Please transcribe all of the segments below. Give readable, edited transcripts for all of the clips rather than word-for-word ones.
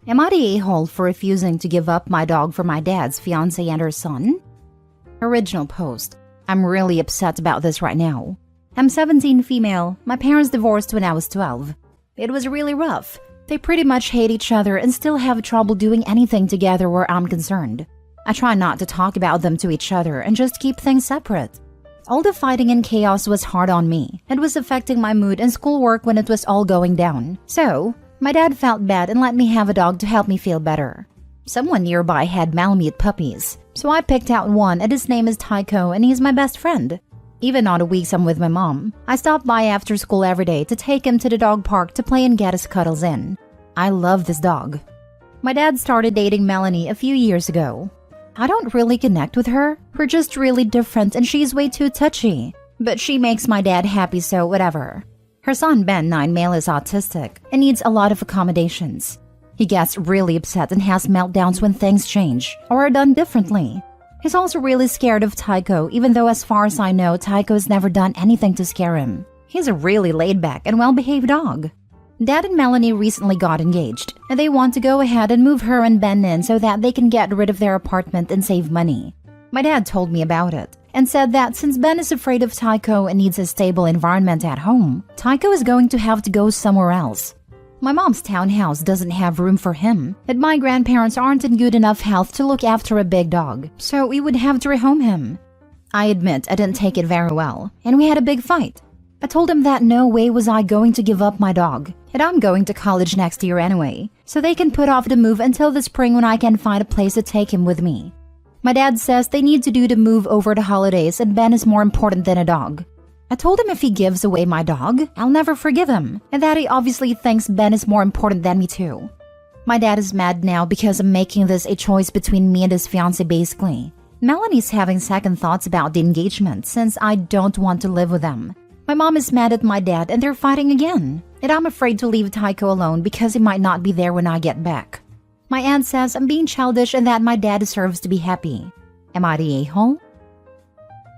Am I the a-hole for refusing to give up my dog for my dad's fiancée and her son? Original post. I'm really upset about this right now. I'm 17 female. My parents divorced when I was 12. It was really rough. They pretty much hate each other and still have trouble doing anything together where I'm concerned. I try not to talk about them to each other and just keep things separate. All the fighting and chaos was hard on me. It was affecting my mood and schoolwork when it was all going down. So, my dad felt bad and let me have a dog to help me feel better. Someone nearby had Malamute puppies, so I picked out one and his name is Tycho and he's my best friend. Even on the weeks I'm with my mom, I stop by after school every day to take him to the dog park to play and get his cuddles in. I love this dog. My dad started dating Melanie a few years ago. I don't really connect with her. We're just really different and she's way too touchy. But she makes my dad happy, so whatever. Her son Ben, 9 male, is autistic and needs a lot of accommodations. He gets really upset and has meltdowns when things change or are done differently. He's also really scared of Tycho, even though as far as I know, Tycho's never done anything to scare him. He's a really laid-back and well-behaved dog. Dad and Melanie recently got engaged, and they want to go ahead and move her and Ben in so that they can get rid of their apartment and save money. My dad told me about it and said that since Ben is afraid of Tycho and needs a stable environment at home, Tycho is going to have to go somewhere else. My mom's townhouse doesn't have room for him, and my grandparents aren't in good enough health to look after a big dog, so we would have to rehome him. I admit I didn't take it very well, and we had a big fight. I told him that no way was I going to give up my dog, and I'm going to college next year anyway, so they can put off the move until the spring when I can find a place to take him with me. My dad says they need to do the move over the holidays and Ben is more important than a dog. I told him if he gives away my dog, I'll never forgive him, and that he obviously thinks Ben is more important than me too. My dad is mad now because I'm making this a choice between me and his fiancée basically. Melanie's having second thoughts about the engagement since I don't want to live with them. My mom is mad at my dad and they're fighting again, and I'm afraid to leave Tycho alone because he might not be there when I get back. My aunt says I'm being childish and that my dad deserves to be happy. Am I the a-hole?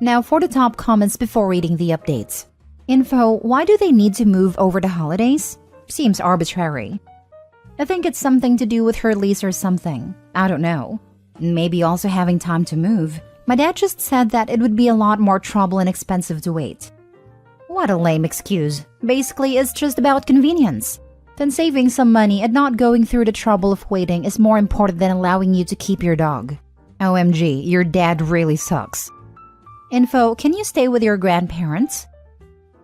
Now for the top comments before reading the updates. Info, why do they need to move over the holidays? Seems arbitrary. I think it's something to do with her lease or something. I don't know. Maybe also having time to move. My dad just said that it would be a lot more trouble and expensive to wait. What a lame excuse. Basically, it's just about convenience. Then saving some money and not going through the trouble of waiting is more important than allowing you to keep your dog. OMG, your dad really sucks. Info, can you stay with your grandparents?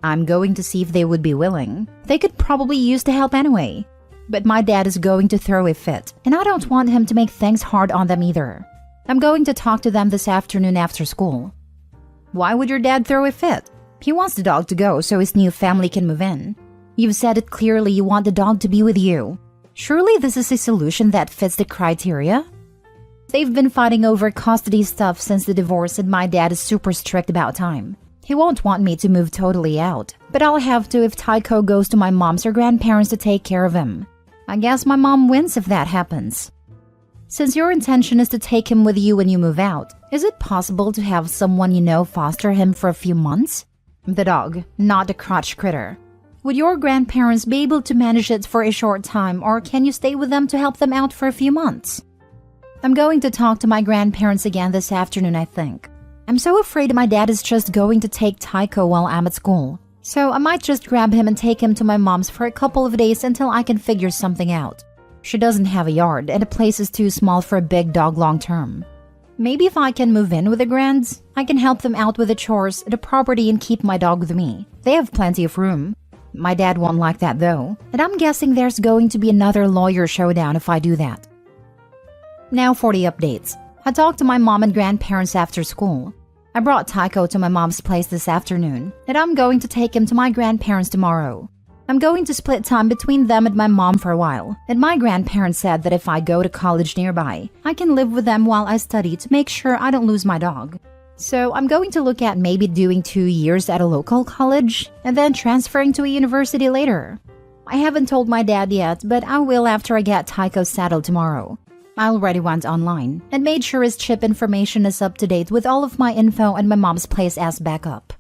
I'm going to see if they would be willing. They could probably use the help anyway. But my dad is going to throw a fit, and I don't want him to make things hard on them either. I'm going to talk to them this afternoon after school. Why would your dad throw a fit? He wants the dog to go so his new family can move in. You've said it clearly you want the dog to be with you. Surely this is a solution that fits the criteria? They've been fighting over custody stuff since the divorce and my dad is super strict about time. He won't want me to move totally out, but I'll have to if Tycho goes to my mom's or grandparents to take care of him. I guess my mom wins if that happens. Since your intention is to take him with you when you move out, is it possible to have someone you know foster him for a few months? The dog, not the crotch critter. Would your grandparents be able to manage it for a short time, or can you stay with them to help them out for a few months? I'm going to talk to my grandparents again this afternoon, I think. I'm so afraid my dad is just going to take Tycho while I'm at school. So I might just grab him and take him to my mom's for a couple of days until I can figure something out. She doesn't have a yard and the place is too small for a big dog long term. Maybe if I can move in with the grands, I can help them out with the chores, the property, and keep my dog with me. They have plenty of room. My dad won't like that though, and I'm guessing there's going to be another lawyer showdown if I do that. Now for the updates. I talked to my mom and grandparents after school. I brought Tycho to my mom's place this afternoon, and I'm going to take him to my grandparents tomorrow. I'm going to split time between them and my mom for a while, and my grandparents said that if I go to college nearby, I can live with them while I study to make sure I don't lose my dog. So I'm going to look at maybe doing 2 years at a local college, and then transferring to a university later. I haven't told my dad yet, but I will after I get Tycho settled tomorrow. I already went online and made sure his chip information is up to date with all of my info and my mom's place as backup.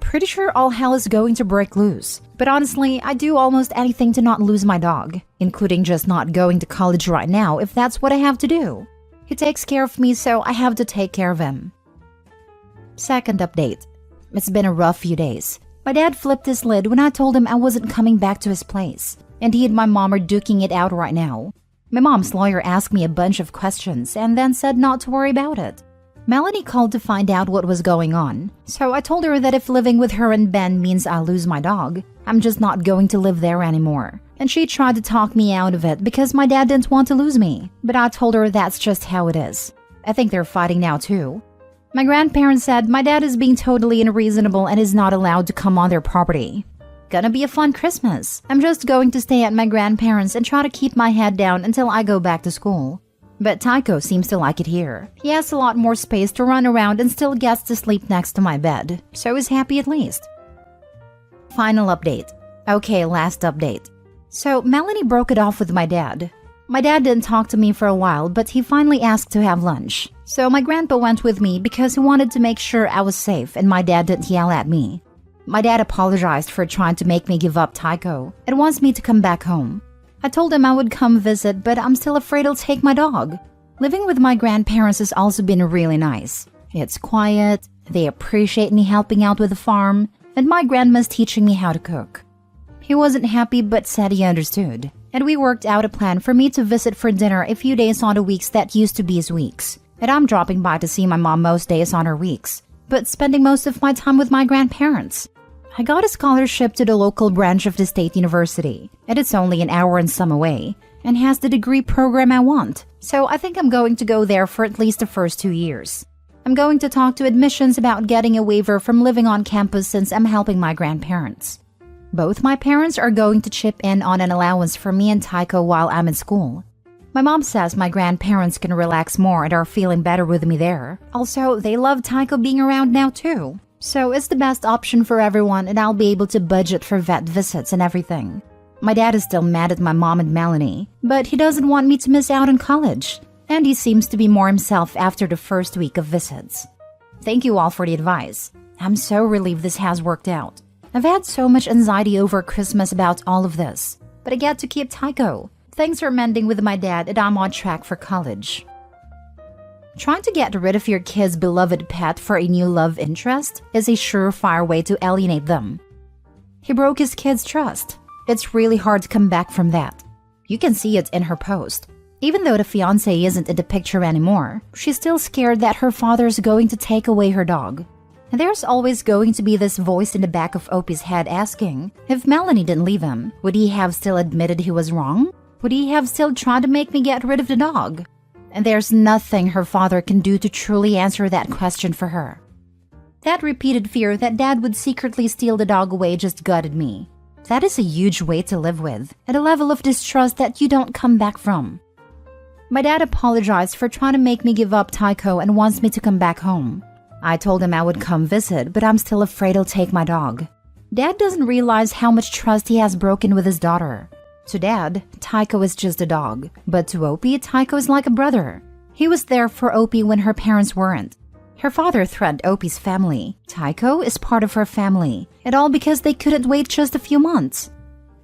pretty sure all hell is going to break loose. But honestly, I do almost anything to not lose my dog, including just not going to college right now if that's what I have to do. He takes care of me, so I have to take care of him. Second update. It's been a rough few days. My dad flipped his lid when I told him I wasn't coming back to his place, and he and my mom are duking it out right now. My mom's lawyer asked me a bunch of questions and then said not to worry about it. Melanie called to find out what was going on, so I told her that if living with her and Ben means I'll lose my dog, I'm just not going to live there anymore. And she tried to talk me out of it because my dad didn't want to lose me, but I told her that's just how it is. I think they're fighting now too. My grandparents said my dad is being totally unreasonable and is not allowed to come on their property. Gonna be a fun Christmas. I'm just going to stay at my grandparents and try to keep my head down until I go back to school. But Tycho seems to like it here. He has a lot more space to run around and still gets to sleep next to my bed, so he's happy at least. Final update. Okay, last update. So Melanie broke it off with my dad. My dad didn't talk to me for a while, but he finally asked to have lunch. So my grandpa went with me because he wanted to make sure I was safe and my dad didn't yell at me. My dad apologized for trying to make me give up Tycho and wants me to come back home. I told him I would come visit, but I'm still afraid he'll take my dog. Living with my grandparents has also been really nice. It's quiet, they appreciate me helping out with the farm, and my grandma's teaching me how to cook. He wasn't happy but said he understood, and we worked out a plan for me to visit for dinner a few days on the weeks that used to be his weeks. And I'm dropping by to see my mom most days on her weeks, but spending most of my time with my grandparents. I got a scholarship to the local branch of the state university, and it's only an hour and some away, and has the degree program I want, so I think I'm going to go there for at least the first 2 years. I'm going to talk to admissions about getting a waiver from living on campus since I'm helping my grandparents. Both my parents are going to chip in on an allowance for me and Tycho while I'm in school. My mom says my grandparents can relax more and are feeling better with me there. Also, they love Tycho being around now too. So it's the best option for everyone and I'll be able to budget for vet visits and everything. My dad is still mad at my mom and Melanie, but he doesn't want me to miss out on college. And he seems to be more himself after the first week of visits. Thank you all for the advice. I'm so relieved this has worked out. I've had so much anxiety over Christmas about all of this, but I get to keep Tycho. Things are mending with my dad and I'm on track for college. Trying to get rid of your kid's beloved pet for a new love interest is a surefire way to alienate them. He broke his kid's trust. It's really hard to come back from that. You can see it in her post. Even though the fiancé isn't in the picture anymore, she's still scared that her father's going to take away her dog. And there's always going to be this voice in the back of Opie's head asking, if Melanie didn't leave him, would he have still admitted he was wrong? Would he have still tried to make me get rid of the dog? And there's nothing her father can do to truly answer that question for her. That repeated fear that dad would secretly steal the dog away just gutted me. That is a huge weight to live with, at a level of distrust that you don't come back from. My dad apologized for trying to make me give up Tycho and wants me to come back home. I told him I would come visit, but I'm still afraid he'll take my dog. Dad doesn't realize how much trust he has broken with his daughter. To Dad, Tycho is just a dog, but to Opie, Tycho is like a brother. He was there for Opie when her parents weren't. Her father threatened Opie's family. Tycho is part of her family, and all because they couldn't wait just a few months.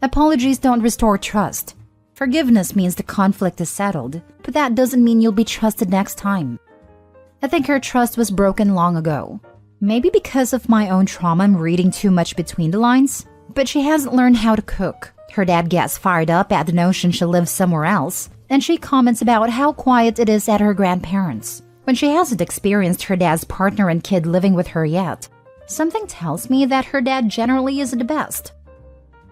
Apologies don't restore trust. Forgiveness means the conflict is settled, but that doesn't mean you'll be trusted next time. I think her trust was broken long ago. Maybe because of my own trauma, I'm reading too much between the lines, but she hasn't learned how to cook. Her dad gets fired up at the notion she lives somewhere else, and she comments about how quiet it is at her grandparents, when she hasn't experienced her dad's partner and kid living with her yet. Something tells me that her dad generally isn't the best.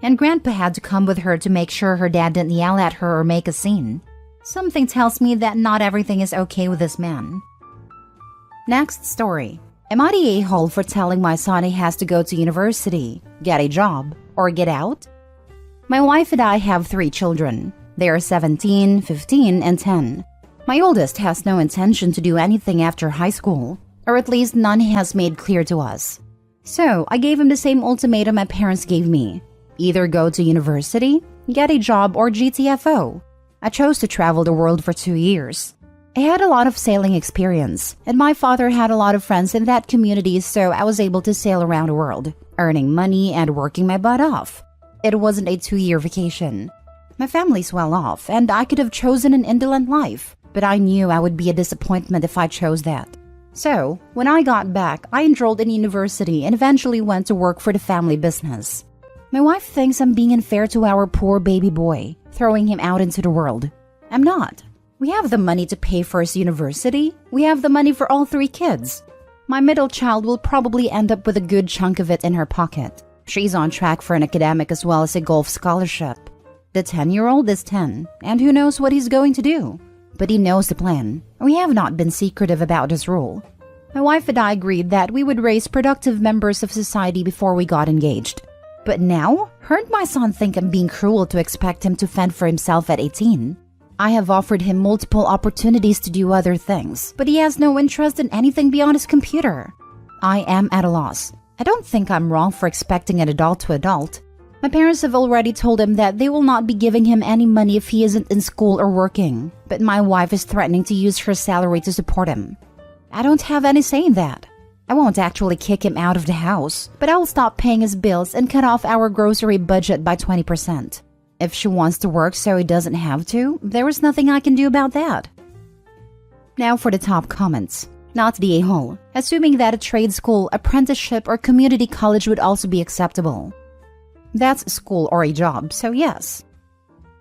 And Grandpa had to come with her to make sure her dad didn't yell at her or make a scene. Something tells me that not everything is okay with this man. Next story. Am I the a-hole for telling my son he has to go to university, get a job, or get out? My wife and I have 3 children. They are 17, 15, and 10. My oldest has no intention to do anything after high school, or at least none he has made clear to us. So I gave him the same ultimatum my parents gave me. Either go to university, get a job, or GTFO. I chose to travel the world for 2 years. I had a lot of sailing experience, and my father had a lot of friends in that community, so I was able to sail around the world. earning money and working my butt off. It wasn't a 2-year vacation. My family's well off, and I could have chosen an indolent life, but I knew I would be a disappointment if I chose that. So, when I got back, I enrolled in university and eventually went to work for the family business. My wife thinks I'm being unfair to our poor baby boy, throwing him out into the world. I'm not. We have the money to pay for his university. We have the money for all 3 kids. My middle child will probably end up with a good chunk of it in her pocket. She's on track for an academic as well as a golf scholarship. The 10-year-old is 10, and who knows what he's going to do. But he knows the plan. We have not been secretive about his role. My wife and I agreed that we would raise productive members of society before we got engaged. But now, heard my son think I'm being cruel to expect him to fend for himself at 18. I have offered him multiple opportunities to do other things, but he has no interest in anything beyond his computer. I am at a loss. I don't think I'm wrong for expecting an adult to adult. My parents have already told him that they will not be giving him any money if he isn't in school or working, but my wife is threatening to use her salary to support him. I don't have any say in that. I won't actually kick him out of the house, but I will stop paying his bills and cut off our grocery budget by 20%. If she wants to work so he doesn't have to, there is nothing I can do about that. Now for the top comments. Not the a-hole, assuming that a trade school, apprenticeship, or community college would also be acceptable. That's school or a job, so yes.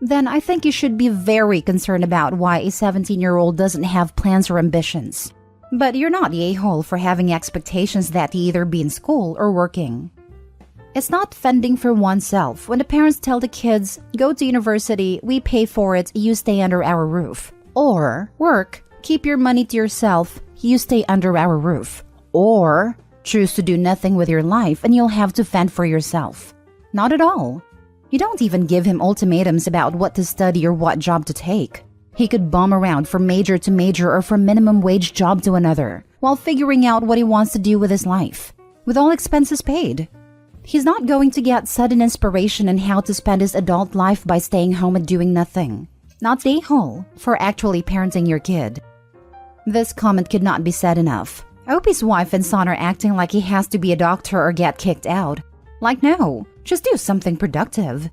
Then I think you should be very concerned about why a 17-year-old doesn't have plans or ambitions. But you're not the a-hole for having expectations that he either be in school or working. It's not fending for oneself when the parents tell the kids, go to university, we pay for it, you stay under our roof. Or, work, keep your money to yourself, you stay under our roof. Or, choose to do nothing with your life and you'll have to fend for yourself. Not at all. You don't even give him ultimatums about what to study or what job to take. He could bum around from major to major or from minimum wage job to another, while figuring out what he wants to do with his life, with all expenses paid. He's not going to get sudden inspiration on how to spend his adult life by staying home and doing nothing. Not the a-hole for actually parenting your kid. This comment could not be said enough. I hope his wife and son are acting like he has to be a doctor or get kicked out. Like, no, just do something productive.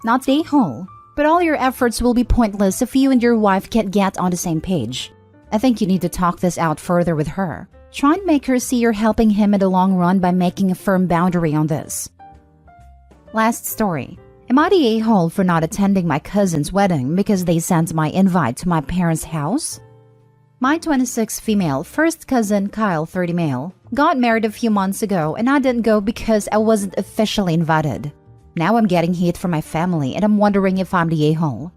Not the a-hole, but all your efforts will be pointless if you and your wife can't get on the same page. I think you need to talk this out further with her. Try and make her see you're helping him in the long run by making a firm boundary on this. Last story. Am I the a-hole for not attending my cousin's wedding because they sent my invite to my parents' house? My 26 female first cousin, Kyle, 30 male, got married a few months ago and I didn't go because I wasn't officially invited. Now I'm getting heat from my family and I'm wondering if I'm the a-hole.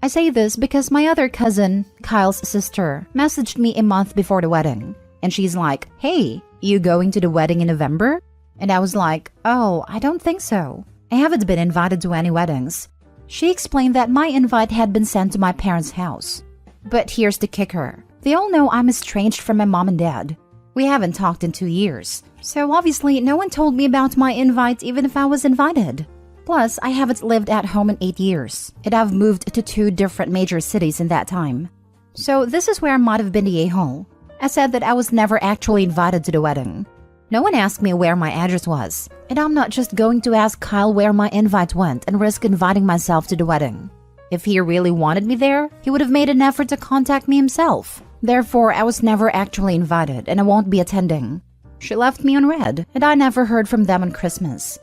I say this because my other cousin, Kyle's sister, messaged me a month before the wedding. And she's like, hey, you going to the wedding in November? And I was like, oh, I don't think so. I haven't been invited to any weddings. She explained that my invite had been sent to my parents' house. But here's the kicker. They all know I'm estranged from my mom and dad. We haven't talked in 2 years. So obviously no one told me about my invite even if I was invited. Plus, I haven't lived at home in 8 years. And I've moved to 2 different major cities in that time. So this is where I might have been the a-hole. I said that I was never actually invited to the wedding. No one asked me where my address was, and I'm not just going to ask Kyle where my invite went and risk inviting myself to the wedding. If he really wanted me there, he would have made an effort to contact me himself. Therefore, I was never actually invited and I won't be attending. She left me on red, and I never heard from them on Christmas.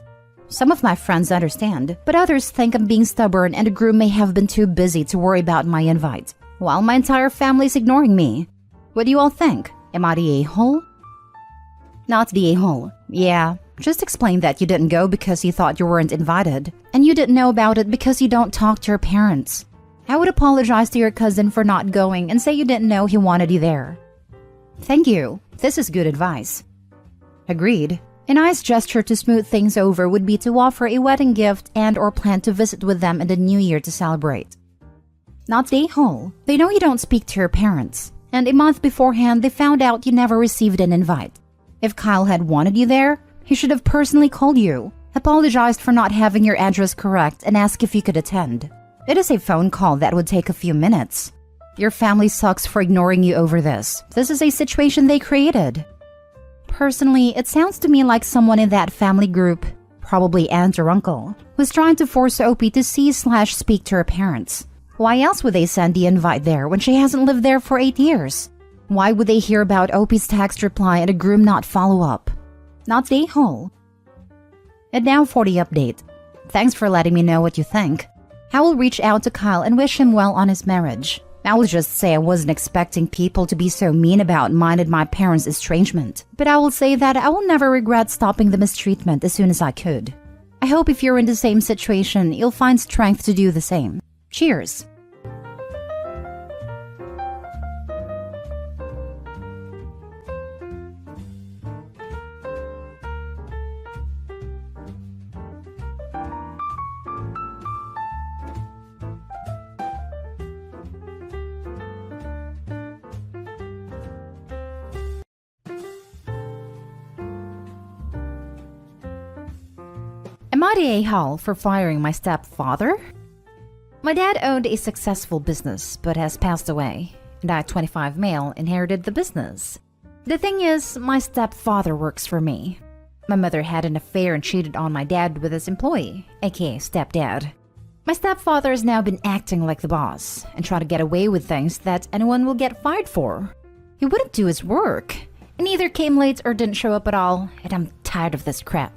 Some of my friends understand, but others think I'm being stubborn and the groom may have been too busy to worry about my invite, while my entire family's ignoring me. What do you all think? Am I the a-hole? Not the a-hole. Yeah, just explain that you didn't go because you thought you weren't invited, and you didn't know about it because you don't talk to your parents. I would apologize to your cousin for not going and say you didn't know he wanted you there. Thank you. This is good advice. Agreed. A nice gesture to smooth things over would be to offer a wedding gift and or plan to visit with them in the new year to celebrate. Not the a-hole. They know you don't speak to your parents. And a month beforehand, they found out you never received an invite. If Kyle had wanted you there, he should have personally called you, apologized for not having your address correct, and asked if you could attend. It is a phone call that would take a few minutes. Your family sucks for ignoring you over this. This is a situation they created. Personally, it sounds to me like someone in that family group, probably aunt or uncle, was trying to force Opie to see/speak to her parents. Why else would they send the invite there when she hasn't lived there for 8 years? Why would they hear about Opie's text reply and a groom not follow up? Not stay whole. And now for the update. Thanks for letting me know what you think. I will reach out to Kyle and wish him well on his marriage. I will just say I wasn't expecting people to be so mean about mine and my parents' estrangement, but I will say that I will never regret stopping the mistreatment as soon as I could. I hope if you're in the same situation, you'll find strength to do the same. Cheers! Am I the a-hole for firing my stepfather? My dad owned a successful business but has passed away, and I, 25 male, inherited the business. The thing is, my stepfather works for me. My mother had an affair and cheated on my dad with his employee, aka stepdad. My stepfather has now been acting like the boss and trying to get away with things that anyone will get fired for. He wouldn't do his work, and either came late or didn't show up at all, and I'm tired of this crap.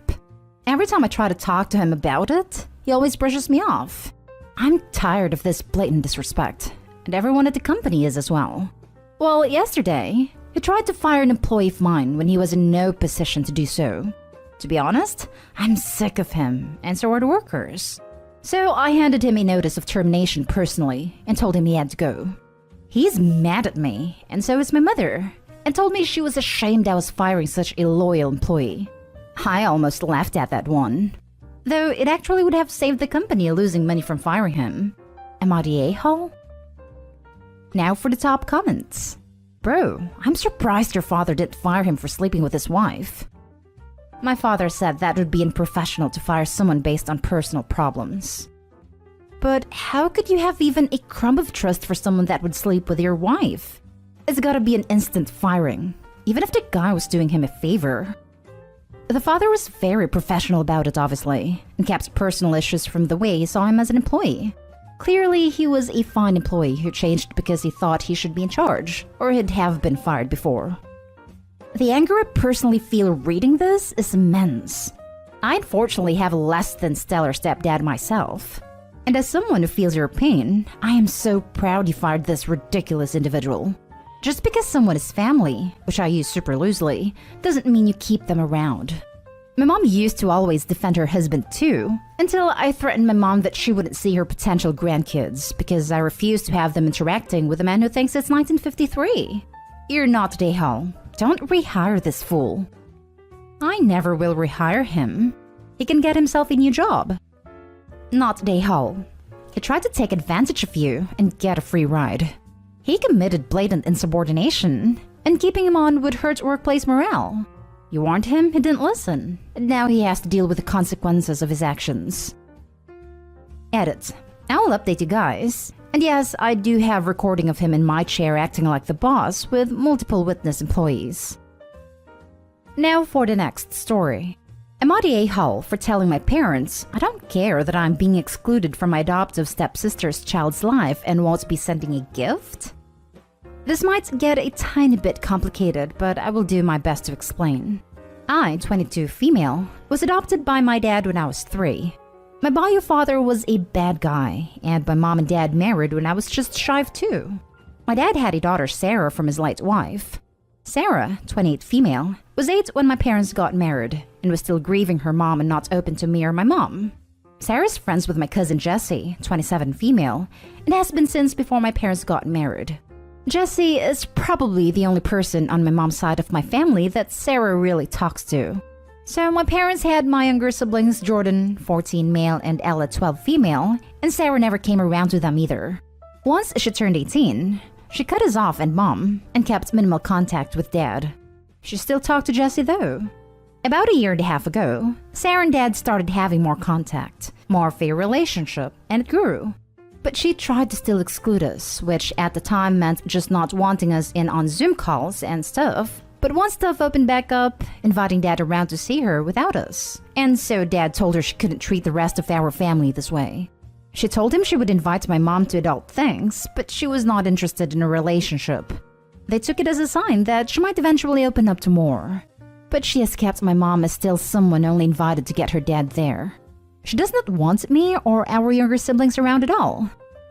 Every time I try to talk to him about it, he always brushes me off. I'm tired of this blatant disrespect, and everyone at the company is as well. Well, yesterday, he tried to fire an employee of mine when he was in no position to do so. To be honest, I'm sick of him, and so are the workers. So I handed him a notice of termination personally and told him he had to go. He's mad at me, and so is my mother, and told me she was ashamed I was firing such a loyal employee. I almost laughed at that one. Though it actually would have saved the company losing money from firing him. Am I the a-hole? Now for the top comments. Bro, I'm surprised your father didn't fire him for sleeping with his wife. My father said that would be unprofessional to fire someone based on personal problems. But how could you have even a crumb of trust for someone that would sleep with your wife? It's gotta be an instant firing, even if the guy was doing him a favor. The father was very professional about it, obviously, and kept personal issues from the way he saw him as an employee. Clearly, he was a fine employee who changed because he thought he should be in charge, or he'd have been fired before. The anger I personally feel reading this is immense. I unfortunately have a less than stellar stepdad myself. And as someone who feels your pain, I am so proud you fired this ridiculous individual. Just because someone is family, which I use super loosely, doesn't mean you keep them around. My mom used to always defend her husband too, until I threatened my mom that she wouldn't see her potential grandkids because I refused to have them interacting with a man who thinks it's 1953. You're not the a-hole. Don't rehire this fool. I never will rehire him. He can get himself a new job. Not the a-hole. He tried to take advantage of you and get a free ride. He committed blatant insubordination, and keeping him on would hurt workplace morale. You warned him, he didn't listen, and now he has to deal with the consequences of his actions. Edit. I will update you guys. And yes, I do have recording of him in my chair acting like the boss with multiple witness employees. Now for the next story. Am I the a-hole for telling my parents I don't care that I'm being excluded from my adoptive stepsister's child's life and won't be sending a gift? This might get a tiny bit complicated, but I will do my best to explain. I, 22 female, was adopted by my dad when I was 3. My bio father was a bad guy, and my mom and dad married when I was just shy of 2. My dad had a daughter, Sarah, from his late wife. Sarah, 28 female, was 8 when my parents got married, and was still grieving her mom and not open to me or my mom. Sarah's friends with my cousin Jessie, 27 female, and has been since before my parents got married. Jessie is probably the only person on my mom's side of my family that Sarah really talks to. So my parents had my younger siblings Jordan, 14 male, and Ella, 12 female, and Sarah never came around to them either. Once she turned 18, she cut us off and mom, and kept minimal contact with dad. She still talked to Jessie though. About a year and a half ago, Sarah and dad started having more contact, more of a relationship, and it grew. But she tried to still exclude us, which at the time meant just not wanting us in on Zoom calls and stuff, but But once stuff opened back up, inviting Dad around to see her without us. And so Dad told her she couldn't treat the rest of our family this way. She told him she would invite my mom to adult things, but she was not interested in a relationship. They took it as a sign that she might eventually open up to more. But she has kept my mom as still someone only invited to get her dad there. She does not want me or our younger siblings around at all.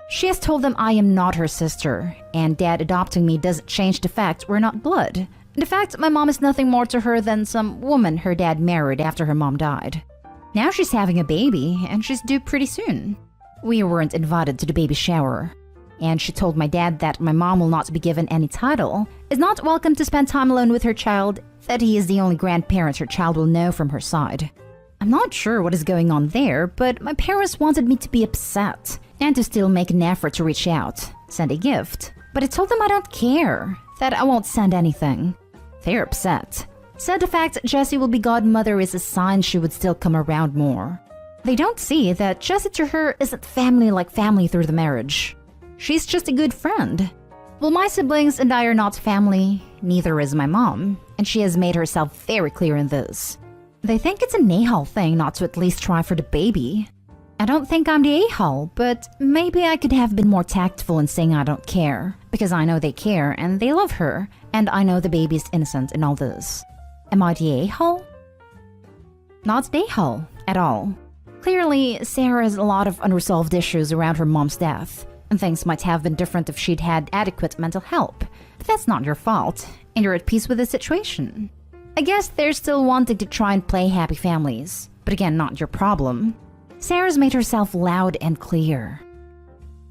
She has told them I am not her sister, and Dad adopting me doesn't change the fact we're not blood. The fact my mom is nothing more to her than some woman her dad married after her mom died. Now she's having a baby, and she's due pretty soon. We weren't invited to the baby shower. And she told my dad that my mom will not be given any title, is not welcome to spend time alone with her child, that he is the only grandparent her child will know from her side. I'm not sure what is going on there, but my parents wanted me to be upset and to still make an effort to reach out, send a gift. But I told them I don't care, that I won't send anything. They're upset. Said the fact Jessie will be godmother is a sign she would still come around more. They don't see that Jessie to her isn't family like family through the marriage. She's just a good friend. Well, my siblings and I are not family, neither is my mom, and she has made herself very clear in this. They think it's a Nahal thing not to at least try for the baby. I don't think I'm the a-hole, but maybe I could have been more tactful in saying I don't care, because I know they care and they love her, and I know the baby is innocent in all this. Am I the a-hole? Not the a-hole at all. Clearly, Sarah has a lot of unresolved issues around her mom's death, and things might have been different if she'd had adequate mental help. But that's not your fault, and you're at peace with the situation. I guess they're still wanting to try and play happy families, but again, not your problem. Sarah's made herself loud and clear.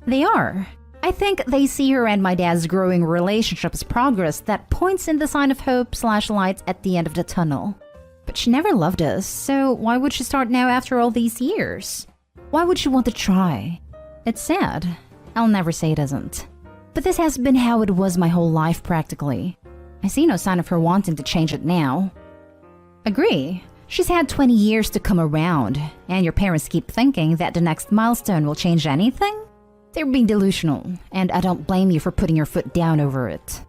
They are. I think they see her and my dad's growing relationship as progress that points in the sign of hope/light at the end of the tunnel. But she never loved us, so why would she start now after all these years? Why would she want to try? It's sad. I'll never say it isn't. But this has been how it was my whole life practically. I see no sign of her wanting to change it now. Agree. She's had 20 years to come around, and your parents keep thinking that the next milestone will change anything? They're being delusional, and I don't blame you for putting your foot down over it.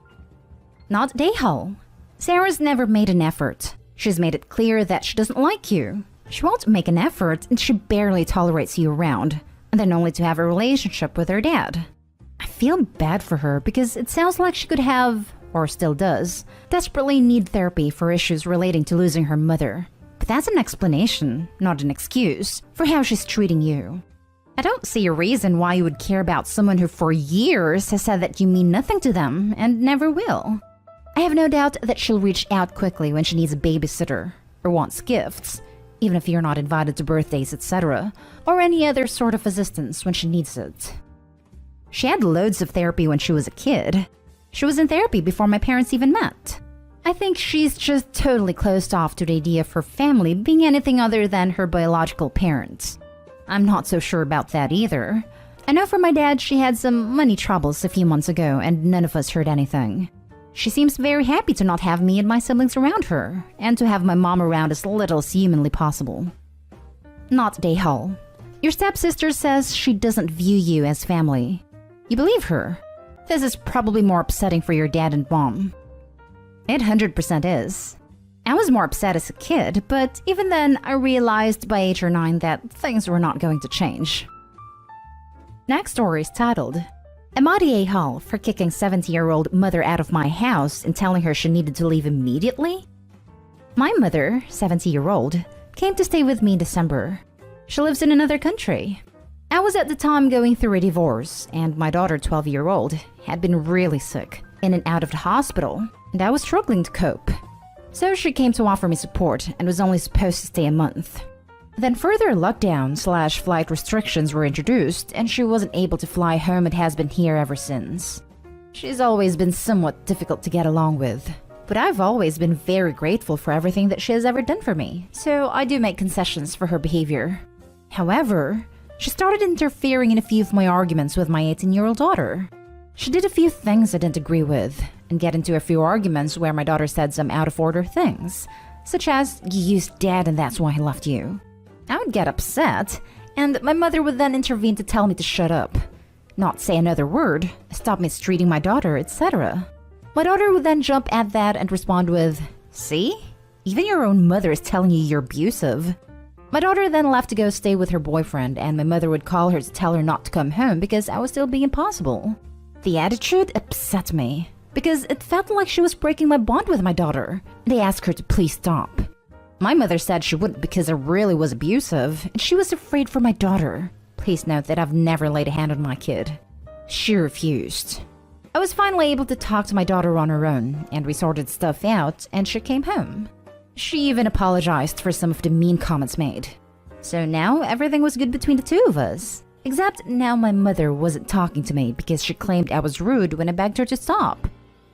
Not Dayhal. Sarah's never made an effort. She's made it clear that she doesn't like you. She won't make an effort, and she barely tolerates you around, and then only to have a relationship with her dad. I feel bad for her because it sounds like she could have, or still does, desperately need therapy for issues relating to losing her mother. But that's an explanation, not an excuse, for how she's treating you. I don't see a reason why you would care about someone who for years has said that you mean nothing to them and never will. I have no doubt that she'll reach out quickly when she needs a babysitter or wants gifts, even if you're not invited to birthdays, etc., or any other sort of assistance when she needs it. She had loads of therapy when she was a kid. She was in therapy before my parents even met. I think she's just totally closed off to the idea of her family being anything other than her biological parents. I'm not so sure about that either. I know for my dad she had some money troubles a few months ago and none of us heard anything. She seems very happy to not have me and my siblings around her, and to have my mom around as little as humanly possible. Not Dayhal. Your stepsister says she doesn't view you as family. You believe her. This is probably more upsetting for your dad and mom. It 100% is. I was more upset as a kid, but even then I realized by 8 or 9 that things were not going to change. Next story is titled, Am I the a-hole for kicking 70-year-old mother out of my house and telling her she needed to leave immediately? My mother, 70-year-old, came to stay with me in December. She lives in another country. I was at the time going through a divorce, and my daughter, 12-year-old, had been really sick, in and out of the hospital, and I was struggling to cope. So she came to offer me support and was only supposed to stay a month. Then further lockdown/flight restrictions were introduced, and she wasn't able to fly home and has been here ever since. She's always been somewhat difficult to get along with, but I've always been very grateful for everything that she has ever done for me, so I do make concessions for her behavior. However, she started interfering in a few of my arguments with my 18-year-old daughter. She did a few things I didn't agree with, and get into a few arguments where my daughter said some out-of-order things, such as, "You used Dad and that's why he left you." I would get upset, and my mother would then intervene to tell me to shut up, not say another word, stop mistreating my daughter, etc. My daughter would then jump at that and respond with, "See? Even your own mother is telling you you're abusive." My daughter then left to go stay with her boyfriend, and my mother would call her to tell her not to come home because I was still being impossible. The attitude upset me because it felt like she was breaking my bond with my daughter. They asked her to please stop. My mother said she wouldn't because I really was abusive, and she was afraid for my daughter. Please note that I've never laid a hand on my kid. She refused. I was finally able to talk to my daughter on her own, and we sorted stuff out, and she came home. She even apologized for some of the mean comments made. So now everything was good between the two of us. Except now my mother wasn't talking to me because she claimed I was rude when I begged her to stop.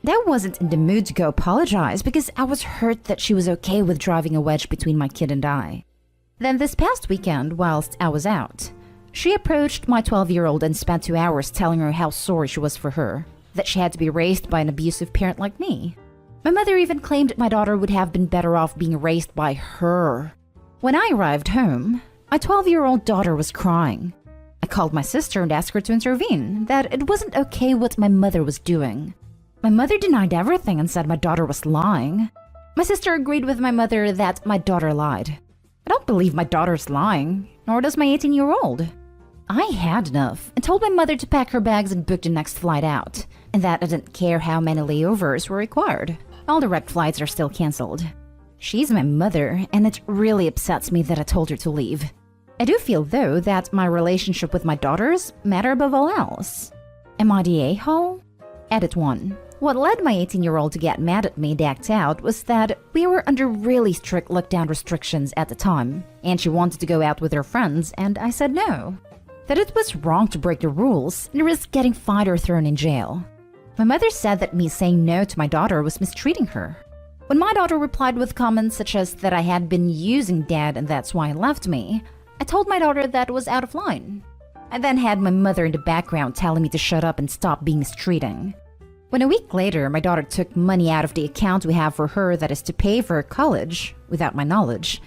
I wasn't in the mood to go apologize because I was hurt that she was okay with driving a wedge between my kid and I. Then this past weekend, whilst I was out, she approached my 12-year-old and spent 2 hours telling her how sorry she was for her, that she had to be raised by an abusive parent like me. My mother even claimed my daughter would have been better off being raised by her. When I arrived home, my 12-year-old daughter was crying. I called my sister and asked her to intervene, that it wasn't okay what my mother was doing. My mother denied everything and said my daughter was lying. My sister agreed with my mother that my daughter lied. I don't believe my daughter's lying, nor does my 18-year-old. I had enough and told my mother to pack her bags and book the next flight out, and that I didn't care how many layovers were required. All direct flights are still cancelled. She's my mother, and it really upsets me that I told her to leave. I do feel, though, that my relationship with my daughters matter above all else. Am I the a-hole? Edit 1. What led my 18-year-old to get mad at me and act out was that we were under really strict lockdown restrictions at the time, and she wanted to go out with her friends, and I said no. That it was wrong to break the rules and risk getting fined or thrown in jail. My mother said that me saying no to my daughter was mistreating her. When my daughter replied with comments such as that I had been using dad and that's why he left me, I told my daughter that was out of line. I then had my mother in the background telling me to shut up and stop being mistreating. When a week later, my daughter took money out of the account we have for her that is to pay for her college, without my knowledge,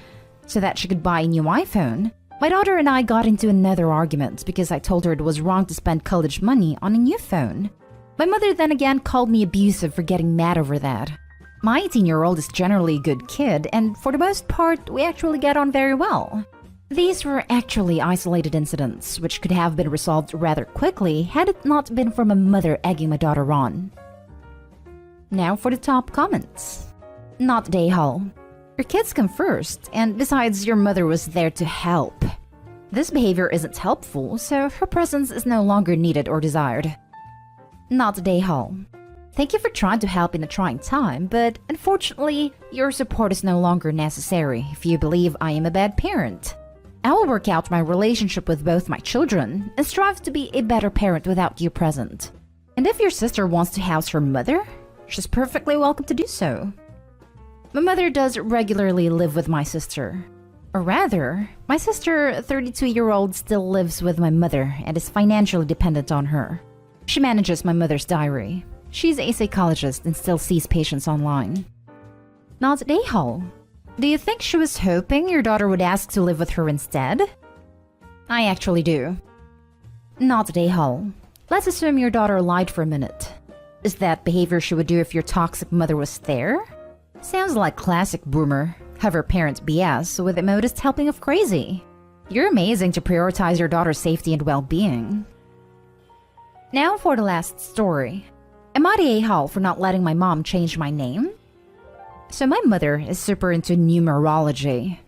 so that she could buy a new iPhone, my daughter and I got into another argument because I told her it was wrong to spend college money on a new phone. My mother then again called me abusive for getting mad over that. My 18-year-old is generally a good kid, and for the most part, we actually get on very well. These were actually isolated incidents, which could have been resolved rather quickly had it not been for my mother egging my daughter on. Now for the top comments. Not day hall. Your kids come first, and besides, your mother was there to help. This behavior isn't helpful, so her presence is no longer needed or desired. Not day hall. Thank you for trying to help in a trying time, but unfortunately, your support is no longer necessary if you believe I am a bad parent. I will work out my relationship with both my children and strive to be a better parent without you present. And if your sister wants to house her mother, she's perfectly welcome to do so. My mother does regularly live with my sister. Or rather, my sister, 32-year-old, still lives with my mother and is financially dependent on her. She manages my mother's diary. She's a psychologist and still sees patients online. Not day hall. Do you think she was hoping your daughter would ask to live with her instead? I actually do. Not day hall. Let's assume your daughter lied for a minute. Is that behavior she would do if your toxic mother was there? Sounds like classic boomer, hover parent BS with a modest helping of crazy. You're amazing to prioritize your daughter's safety and well-being. Now for the last story. Am I the a-hole for not letting my mom change my name? So my mother is super into numerology.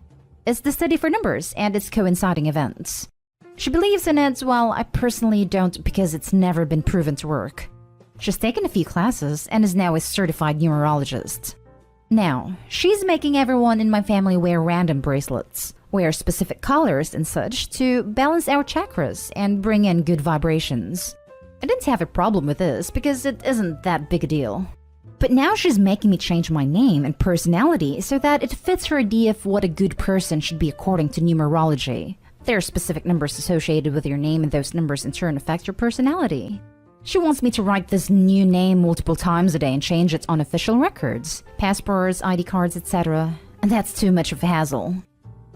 It's the study for numbers and its coinciding events. She believes in it while I personally don't because it's never been proven to work. She's taken a few classes and is now a certified numerologist. Now, she's making everyone in my family wear random bracelets, wear specific colors and such to balance our chakras and bring in good vibrations. I didn't have a problem with this because it isn't that big a deal. But now she's making me change my name and personality so that it fits her idea of what a good person should be according to numerology. There are specific numbers associated with your name and those numbers in turn affect your personality. She wants me to write this new name multiple times a day and change it on official records, passports, ID cards, etc. And that's too much of a hassle.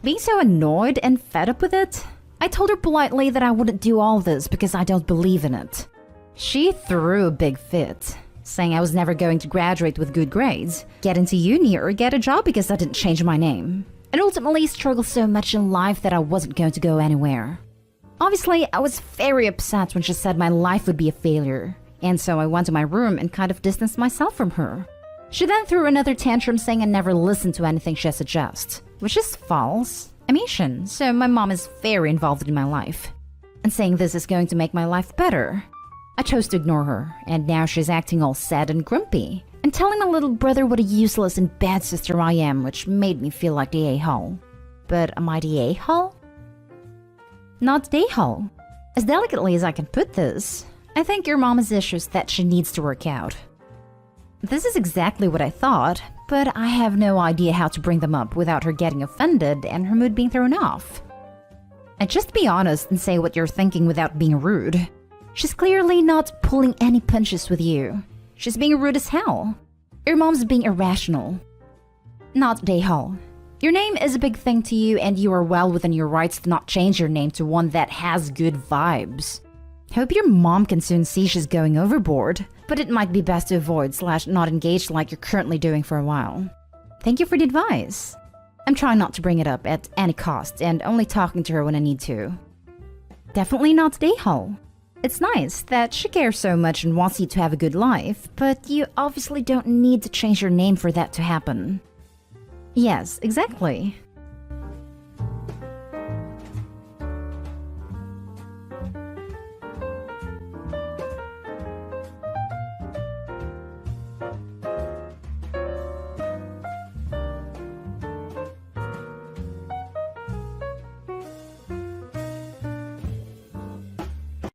Being so annoyed and fed up with it, I told her politely that I wouldn't do all this because I don't believe in it. She threw a big fit. saying I was never going to graduate with good grades, get into uni, or get a job because I didn't change my name, and ultimately struggled so much in life that I wasn't going to go anywhere. Obviously, I was very upset when she said my life would be a failure, and so I went to my room and kind of distanced myself from her. She then threw another tantrum saying I never listened to anything she suggests, which is false. I'm Asian, so my mom is very involved in my life, and saying this is going to make my life better. I chose to ignore her, and now she's acting all sad and grumpy, and telling my little brother what a useless and bad sister I am, which made me feel like the a-hole. But am I the a-hole? Not the a-hole. As delicately as I can put this, I think your mom has issues that she needs to work out. This is exactly what I thought, but I have no idea how to bring them up without her getting offended and her mood being thrown off. And just be honest and say what you're thinking without being rude. She's clearly not pulling any punches with you. She's being rude as hell. Your mom's being irrational. Not Dehal. Your name is a big thing to you and you are well within your rights to not change your name to one that has good vibes. Hope your mom can soon see she's going overboard, but it might be best to avoid / not engage like you're currently doing for a while. Thank you for the advice. I'm trying not to bring it up at any cost and only talking to her when I need to. Definitely not Dehal. It's nice that she cares so much and wants you to have a good life, but you obviously don't need to change your name for that to happen. Yes, exactly.